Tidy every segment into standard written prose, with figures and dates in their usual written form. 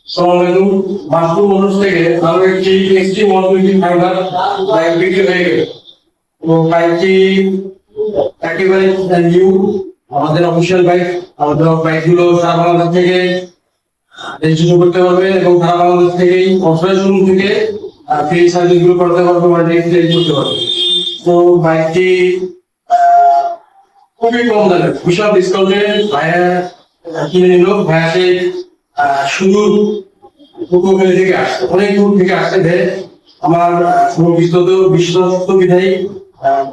আসসালামু মাসুম মানুষ থেকে আমরা একটি এক্সট্রিম 125 বাইক বিক্রি হয়ে গেল। তো বাইকটি একেবারে নিউ, আমাদের অফিসিয়াল বাইক। আমাদের বাইকগুলো সারা বাংলাদেশ থেকে রেজিস্ট্রেশন করতে পারবে এবং সারা বাংলাদেশ থেকেই অফিসিয়াল শোরুম থেকে ফ্রি সার্ভিস গুলো করতে পারবে, মানে ক্লেম করতে পারবে। তো বাইকটি খুবই কম দামে বিশাল ডিসকাউন্টে ভাইয়া কিনে নিল। ভাইয়া সেই সুদূর উপকূলে থেকে আসছে, অনেক দূর থেকে আসছে। আমার কোনো বিশ্বস্ত বিধায়ী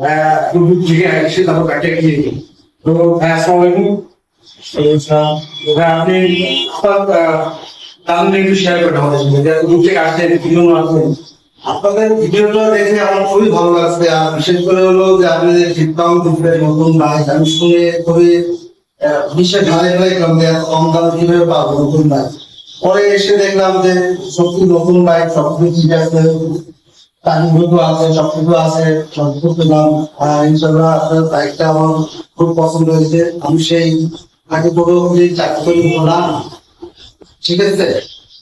ভাইয়া দূর দূর থেকে এসে তারপর বাইকটা কিনে নিল। তো ভাইয়া আসসালামু আলাইকুম। ভাই আপনি তাহলে একটু শেয়ার করেন আমাদের সঙ্গে, যে দূর থেকে আসছেন, কি জন্য আসছেন। আপনাদের ভিডিওটা দেখে আমার খুবই ভালো লাগছে। আর বিশেষ করে হলো যে আপনি যে ডিসকাউন্ট দিচ্ছেন নতুন বাইক, আমি শুনে খুবই বিশেষ ভালো লাগলাম যে এত কম দামে কিভাবে পাবো নতুন বাইক। পরে এসে দেখলাম যে সত্যি নতুন বাইক সবকিছু ঠিক আছে, কাগজপত্র আছে, সবকিছু আছে, সবকিছু পেলাম। ইনশাল্লাহ আপনার বাইকটা আমার খুব পছন্দ হয়েছে। আমি সেই আগে কোনো চাকরি করি না, ঠিক আছে।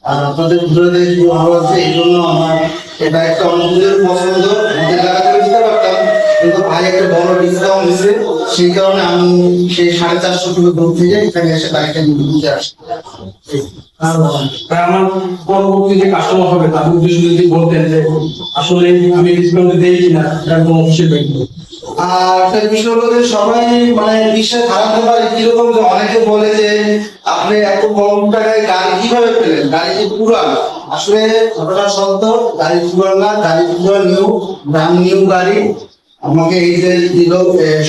আর আপনাদের ঘুরে দেখে খুব ভালো লাগছে, এই জন্য আমার এই বাইকটা অনেকদের পছন্দ। আমাদের জায়গাতে বুঝতে পারতাম, কিন্তু ভাই একটা বড় ডিসকাউন্ট দিচ্ছে, সেই কারণে আমি সেই 450 টাকা দূর থেকে এখানে এসে বাইকটা নিতে আসি। আমার পরবর্তী যে কাস্টমার হবে তাদের উদ্দেশ্যে যদি বলতেন যে আসলে আমি ডিসকাউন্ট দেই কিনা, এটা কোনো অফিসের ব্যাংক। আর একটা বিষয় হলো যে সবাই মানে বিশ্বাস হারাতে পারে কিরকম, যে অনেকে বলে যে আপনি এত কম টাকায় গাড়ি কিভাবে পেলেন, গাড়ি যে পুরান। আসলে ঘটনা সত্য, গাড়ি পুরান না, গাড়ি পুরান নিউ, ব্র্যান্ড নিউ গাড়ি। আমাকে এই যে দিল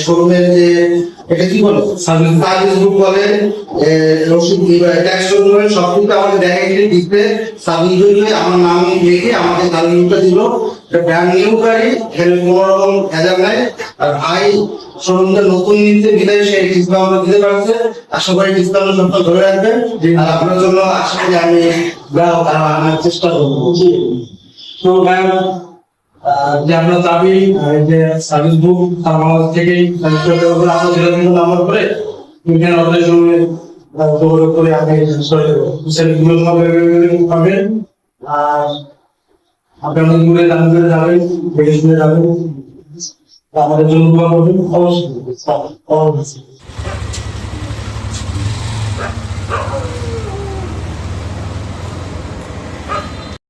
শোরুমের যে এটা কি বলে সার্ভিস বুক বলে, রসিদ ট্যাক্স শোরুমের সবকিছু আমাকে দেখে দিতে সার্ভিস বুক আমার নাম লিখে আমাকে সার্ভিসটা দিল। এটা ব্র্যান্ড নিউ গাড়ি, এখানে কোনো রকম ভেজাল নাই। আর ভাই শোরুমটা নতুন নিতে বিদায় সেই ডিসকাউন্ট দিতে পারছে। আশা করি ডিসকাউন্ট সবটা ধরে রাখবেন। আর আপনার জন্য আশা করি আমি গ্রাহক আনার চেষ্টা করবো। তো যে আমরা চাবি যে সার্ভিস বুক বাংলাদেশ থেকেই আমরা জেলা থেকে নাম্বার করে এখানে আমাদের সঙ্গে যোগাযোগ করে আপনি পাবেন। আর আপনি অনেক দূরে দাম করে যাবেন, দেখে শুনে যাবেন, আমাদের জন্য করবেন অবশ্যই।